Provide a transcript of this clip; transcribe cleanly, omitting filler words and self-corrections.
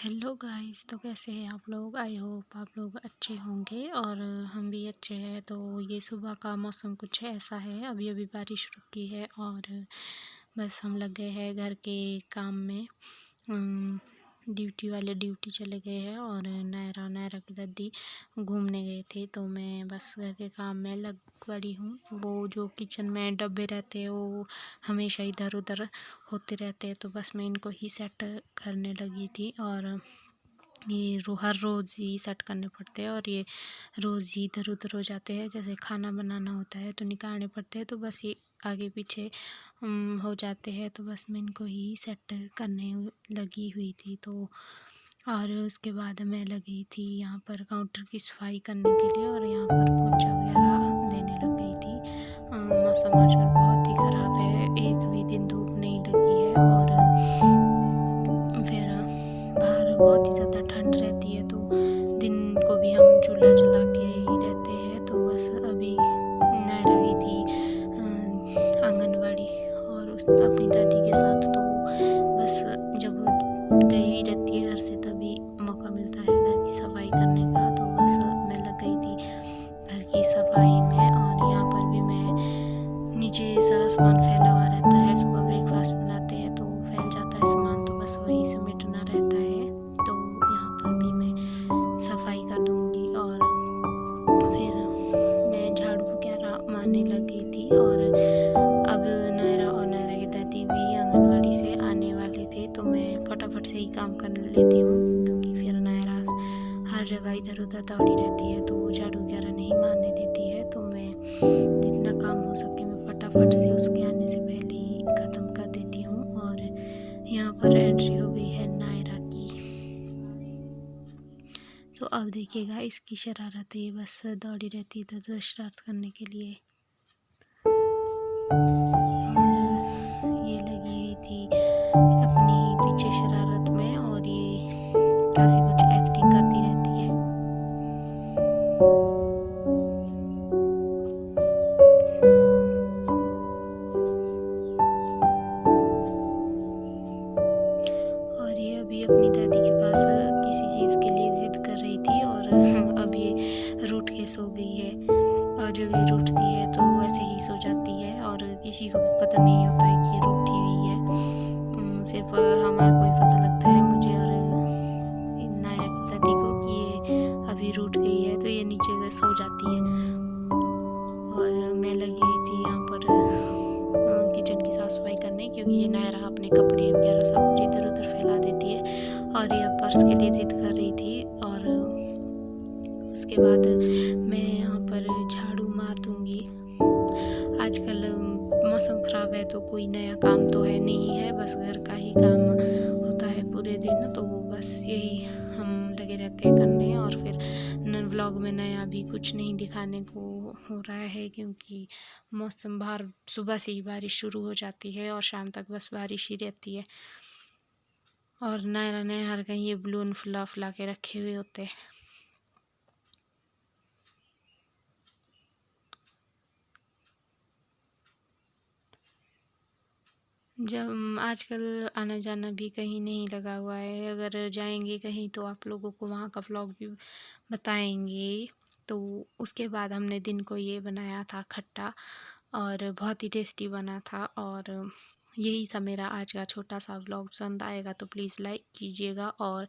Hello guys, तो कैसे हैं आप लोग। आई होप आप लोग अच्छे होंगे और हम भी अच्छे हैं। तो ये सुबह का मौसम कुछ ऐसा है, अभी अभी बारिश रुकी है और बस हम लग गए हैं घर के काम में। ड्यूटी वाले ड्यूटी चले गए हैं और नायरा की दादी घूमने गए थे, तो मैं बस घर के काम में लग पड़ी हूँ। वो जो किचन में डब्बे रहते हैं वो हमेशा इधर उधर होते रहते हैं, तो बस मैं इनको ही सेट करने लगी थी। और ये हर रोज़ ही सेट करने पड़ते हैं और ये रोज़ ही इधर उधर हो जाते हैं। जैसे खाना बनाना होता है तो निकालने पड़ते हैं, तो बस ये आगे पीछे हो जाते हैं, तो बस मैं इनको ही सेट करने लगी हुई थी। तो और उसके बाद मैं लगी थी यहाँ पर काउंटर की सफाई करने के लिए और यहाँ पर पोछा वगैरह देने लग गई थी। मौसम आजकल बहुत ही ख़राब है, एक भी दिन धूप नहीं लगी है और फिर बाहर बहुत ही ज़्यादा ठंड रहती है, तो दिन को भी हम चूल्हा जला के ही रहते हैं। तो बस अभी नायरा गई थी आंगनवाड़ी और अपनी दादी के साथ, तो बस जब गई रहती है घर से तभी मौका मिलता है घर की सफाई करने का। तो बस मैं लग गई थी घर की सफाई में और यहाँ पर भी मैं नीचे सारा सामान फैला हुआ रहता है। सुबह ब्रेकफास्ट बनाते हैं तो फैल जाता है सामान, तो बस वही समेटना रहता है। तो यहाँ पर भी मैं सफाई कर दूँगी और फिर मैं झाड़ू वगैरह मारने लग गई थी। और अब नायरा की दादी भी आंगनवाड़ी से आने वाले थे, तो मैं फटाफट से ही काम कर लेती हूँ क्योंकि फिर नायरा हर जगह इधर उधर दौड़ी रहती है, तो झाड़ू वगैरह नहीं मारने देती है। तो मैं जितना काम हो सके मैं फटाफट से उसके आने से पहले ही ख़त्म कर देती हूँ। और यहाँ पर एंट्री हो गई है नायरा की। तो अब देखिएगा इसकी शरारत, ये बस दौड़ी रहती है इधर उधर शरारत करने के लिए। और ये लगी हुई थी अपनी ही पीछे शरारत में और ये काफ़ी कुछ एक्टिंग करती रहती है। और ये अभी अपनी दादी के पास किसी चीज़ के लिए ज़िद कर रही थी और अब ये रूठ के सो गई है। और जब ये रूठती है तो वैसे ही सो जाती है और किसी को भी पता नहीं होता है कि ये रूठी हुई है। सिर्फ हमारे को ही पता लगता है, मुझे और नायरा की दादी को, कि ये अभी रूठ गई है, तो ये नीचे से सो जाती है। और मैं लगी हुई थी यहाँ पर किचन की साफ सफाई करने, क्योंकि ये नायरा अपने कपड़े वगैरह सब कुछ इधर उधर फैला देती है और ये पर्स के लिए ज़िद कर रही थी। और उसके बाद मैं यहाँ पर झाड़ू मार दूँगी। आजकल मौसम ख़राब है तो कोई नया काम तो है नहीं है, बस घर का ही काम होता है पूरे दिन, तो बस यही हम लगे रहते हैं करने। और फिर व्लॉग में नया भी कुछ नहीं दिखाने को हो रहा है, क्योंकि मौसम बाहर सुबह से ही बारिश शुरू हो जाती है और शाम तक बस बारिश ही रहती है। और नायरा ने हर कहीं ये बलून फुला फुला के रखे हुए होते हैं। जब आजकल आना जाना भी कहीं नहीं लगा हुआ है, अगर जाएंगे कहीं तो आप लोगों को वहाँ का व्लॉग भी बताएंगे। तो उसके बाद हमने दिन को ये बनाया था खट्टा और बहुत ही टेस्टी बना था। और यही था मेरा आज का छोटा सा व्लॉग। पसंद आएगा तो प्लीज़ लाइक कीजिएगा और